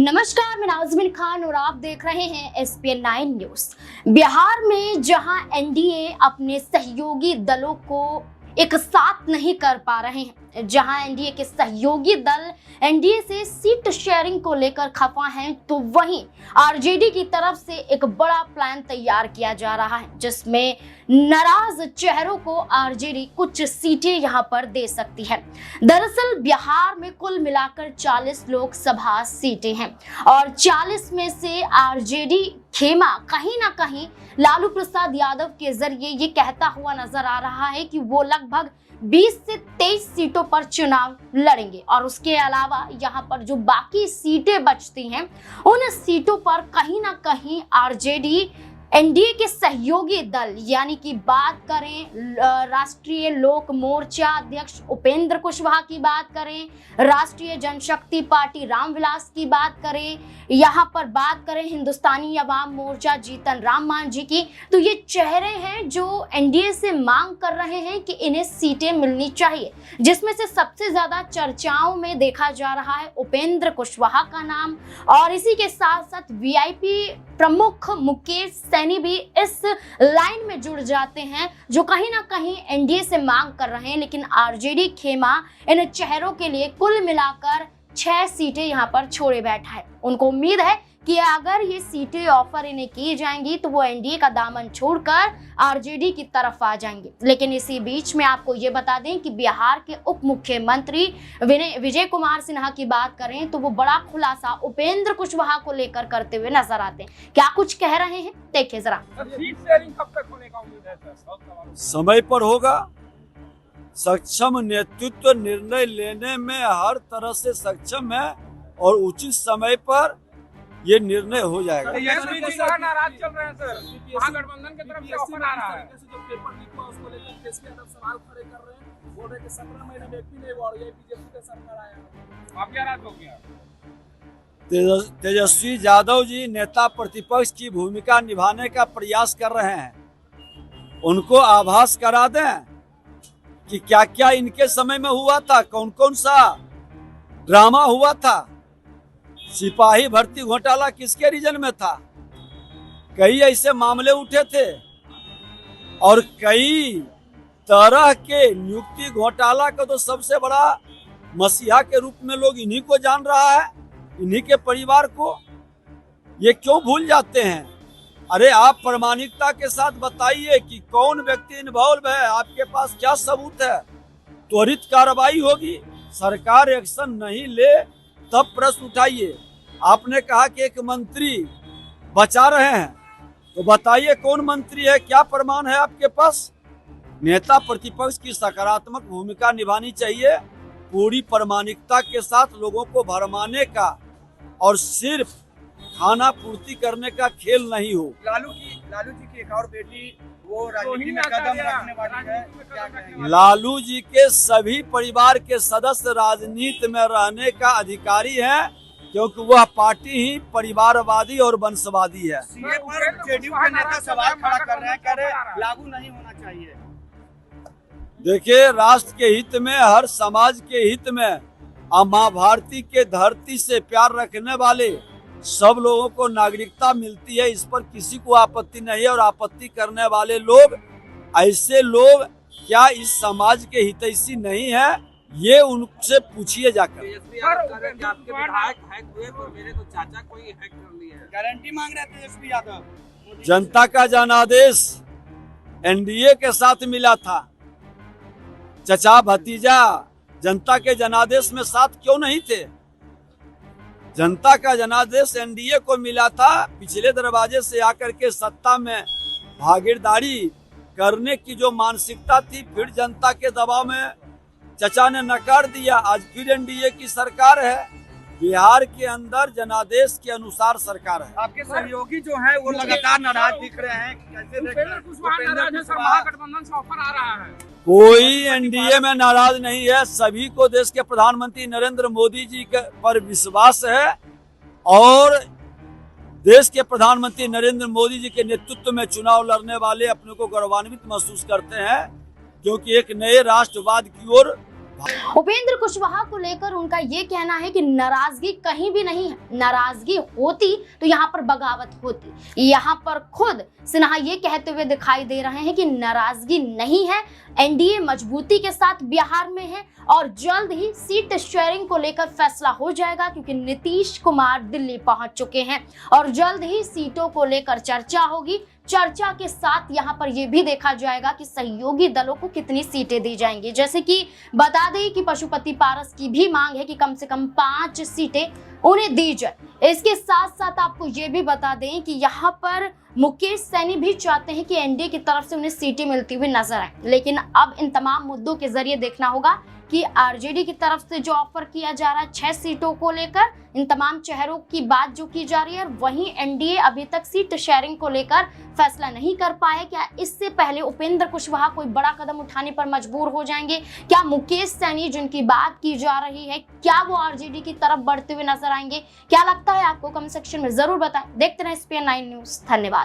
नमस्कार, मैं नाज़मीन खान और आप देख रहे हैं SPN 9 न्यूज। बिहार में जहां एनडीए अपने सहयोगी दलों को एक साथ नहीं कर पा रहे हैं, जहां एनडीए के सहयोगी दल एनडीए से सीट शेयरिंग को लेकर खफा हैं, तो वहीं आरजेडी की तरफ से एक बड़ा प्लान तैयार किया जा रहा है, जिसमें नाराज चेहरों को आरजेडी कुछ सीटें यहां पर दे सकती है। दरअसल बिहार में कुल मिलाकर 40 लोकसभा सीटें हैं और 40 में से आरजेडी खेमा कहीं ना कहीं लालू प्रसाद यादव के जरिए ये कहता हुआ नजर आ रहा है कि वो लगभग 20 से 23 सीटों पर चुनाव लड़ेंगे और उसके अलावा यहाँ पर जो बाकी सीटें बचती हैं उन सीटों पर कहीं ना कहीं आरजेडी एनडीए के सहयोगी दल यानी कि बात करें राष्ट्रीय लोक मोर्चा अध्यक्ष उपेंद्र कुशवाहा की बात करें, राष्ट्रीय जनशक्ति पार्टी रामविलास की बात करें, यहाँ पर बात करें हिंदुस्तानी अवाम मोर्चा जीतन राम मांझी की, तो ये चेहरे हैं जो एनडीए से मांग कर रहे हैं कि इन्हें सीटें मिलनी चाहिए, जिसमें से सबसे ज्यादा चर्चाओं में देखा जा रहा है उपेंद्र कुशवाहा का नाम। और इसी के साथ साथ वीआईपी प्रमुख मुकेश सैनी भी इस लाइन में जुड़ जाते हैं, जो कहीं ना कहीं एनडीए से मांग कर रहे हैं। लेकिन आरजेडी खेमा इन चेहरों के लिए कुल मिलाकर 6 सीटें यहां पर छोड़े बैठा है। उनको उम्मीद है कि अगर ये सीटें ऑफर इन्हें की जाएंगी तो वो एनडीए का दामन छोड़कर आरजेडी की तरफ आ जाएंगे। लेकिन इसी बीच में आपको ये बता दें कि बिहार के उप मुख्यमंत्री विजय कुमार सिन्हा की बात करें तो वो बड़ा खुलासा उपेंद्र कुशवाहा को लेकर करते हुए नजर आते हैं। क्या कुछ कह रहे हैं, देखिए जरा। सीट शेयरिंग कब तक होने का उम्मीद है सर? समय पर होगा। सक्षम नेतृत्व निर्णय लेने में हर तरह से सक्षम है और उचित समय पर ये निर्णय हो जाएगा। तेजस्वी जी का नाराज चल रहे हैं सर, महागठबंधन की तरफ से ऑफर आ रहा है। जो पेपर लीक हुआ उसको लेकर केस के अंदर सवाल खड़े कर रहे हैं, बोल रहे हैं कि 17 महीने में एक भी नहीं हुआ और ये बीजेपी का सरकार आया। आप क्या राज हो गया? तेजस्वी यादव जी नेता प्रतिपक्ष की भूमिका निभाने का प्रयास कर रहे हैं। उनको आभास करा दें कि क्या क्या इनके समय में हुआ था, कौन कौन सा ड्रामा हुआ था। सिपाही भर्ती घोटाला किसके रीजन में था, कई ऐसे मामले उठे थे और कई तरह के नियुक्ति घोटाला का तो सबसे बड़ा मसीहा के रूप में लोग इन्हीं को जान रहा है, इन्हीं के परिवार को। ये क्यों भूल जाते हैं? अरे आप प्रामाणिकता के साथ बताइए कि कौन व्यक्ति इन्वॉल्व है, आपके पास क्या सबूत है, त्वरित कार्रवाई होगी। सरकार एक्शन नहीं ले तब प्रश्न उठाइए। आपने कहा कि एक मंत्री बचा रहे हैं, तो बताइए कौन मंत्री है, क्या प्रमाण है आपके पास? नेता प्रतिपक्ष की सकारात्मक भूमिका निभानी चाहिए, पूरी प्रामाणिकता के साथ लोगों को भरमाने का और सिर्फ खाना पूर्ति करने का खेल नहीं हो। लालू जी की एक और बेटी वो राजनीति में कदम रखने वाली है, क्या कहेंगे? लालू जी के सभी परिवार के सदस्य राजनीति में रहने का अधिकारी हैं, क्योंकि वह पार्टी ही परिवारवादी और वंशवादी है। सीए पर जेडीयू के नेता सवाल खड़ा कर रहे हैं, कह रहे लागू नहीं होना चाहिए। देखिए, राष्ट्र के हित में, हर समाज के हित में, माँ भारती के धरती से प्यार रखने वाले सब लोगों को नागरिकता मिलती है, इस पर किसी को आपत्ति नहीं है। और आपत्ति करने वाले लोग, ऐसे लोग क्या इस समाज के हितैषी नहीं है, ये उनसे पूछिए जाकर। आपके विधायक हैक हुए और मेरे तो चाचा कोई हैक कर लिया है, गारंटी मांग रहे थे तेजस्वी यादव। जनता का जनादेश एनडीए के साथ मिला था, चचा भतीजा जनता के जनादेश में साथ क्यों नहीं थे? जनता का जनादेश एनडीए को मिला था। पिछले दरवाजे से आकर के सत्ता में भागीदारी करने की जो मानसिकता थी, फिर जनता के दबाव में चचा ने नकार दिया। आज फिर एनडीए की सरकार है, बिहार के अंदर जनादेश के अनुसार सरकार है। आपके सहयोगी जो है वो लगातार नाराज दिख रहे हैं, कैसे देख रहे हैं? नाराज है सर, महागठबंधन से ऑफर आ रहा है। कोई एनडीए में नाराज नहीं है, सभी को देश के प्रधानमंत्री नरेंद्र मोदी जी पर विश्वास है और देश के प्रधानमंत्री नरेंद्र मोदी जी के नेतृत्व में चुनाव लड़ने वाले अपने को गौरवान्वित महसूस करते हैं, क्योंकि एक नए राष्ट्रवाद की ओर उपेंद्र कुशवाहा को लेकर उनका ये कहना है कि नाराजगी कहीं भी नहीं है, नाराजगी होती तो यहाँ पर बगावत होती। यहाँ पर खुद सिन्हा ये कहते हुए दिखाई दे रहे हैं कि नाराजगी नहीं है, एनडीए मजबूती के साथ बिहार में है और जल्द ही सीट शेयरिंग को लेकर फैसला हो जाएगा, क्योंकि नीतीश कुमार दिल्ली पहुंच चुके हैं और जल्द ही सीटों को लेकर चर्चा होगी। चर्चा के साथ यहाँ पर यह भी देखा जाएगा कि सहयोगी दलों को कितनी सीटें दी जाएंगी। जैसे कि बता दें कि पशुपति पारस की भी मांग है कि कम से कम 5 सीटें उन्हें दी जाए। इसके साथ साथ आपको ये भी बता दें कि यहाँ पर मुकेश सैनी भी चाहते हैं कि एनडीए की तरफ से उन्हें सीटें मिलती हुई नजर आए, लेकिन अब इन तमाम मुद्दों के जरिए देखना होगा कि आरजेडी की तरफ से जो ऑफर किया जा रहा है 6 सीटों को लेकर, इन तमाम चेहरों की बात जो की जा रही है, वहीं एनडीए अभी तक सीट शेयरिंग को लेकर फैसला नहीं कर पाए। क्या इससे पहले उपेंद्र कुशवाहा कोई बड़ा कदम उठाने पर मजबूर हो जाएंगे? क्या मुकेश सैनी जिनकी बात की जा रही है, क्या वो आरजेडी की तरफ बढ़ते हुए नजर आएंगे? क्या लगता है आपको? कमेंट सेक्शन में जरूर बताएं। देखते रहें SPN9 न्यूज। धन्यवाद।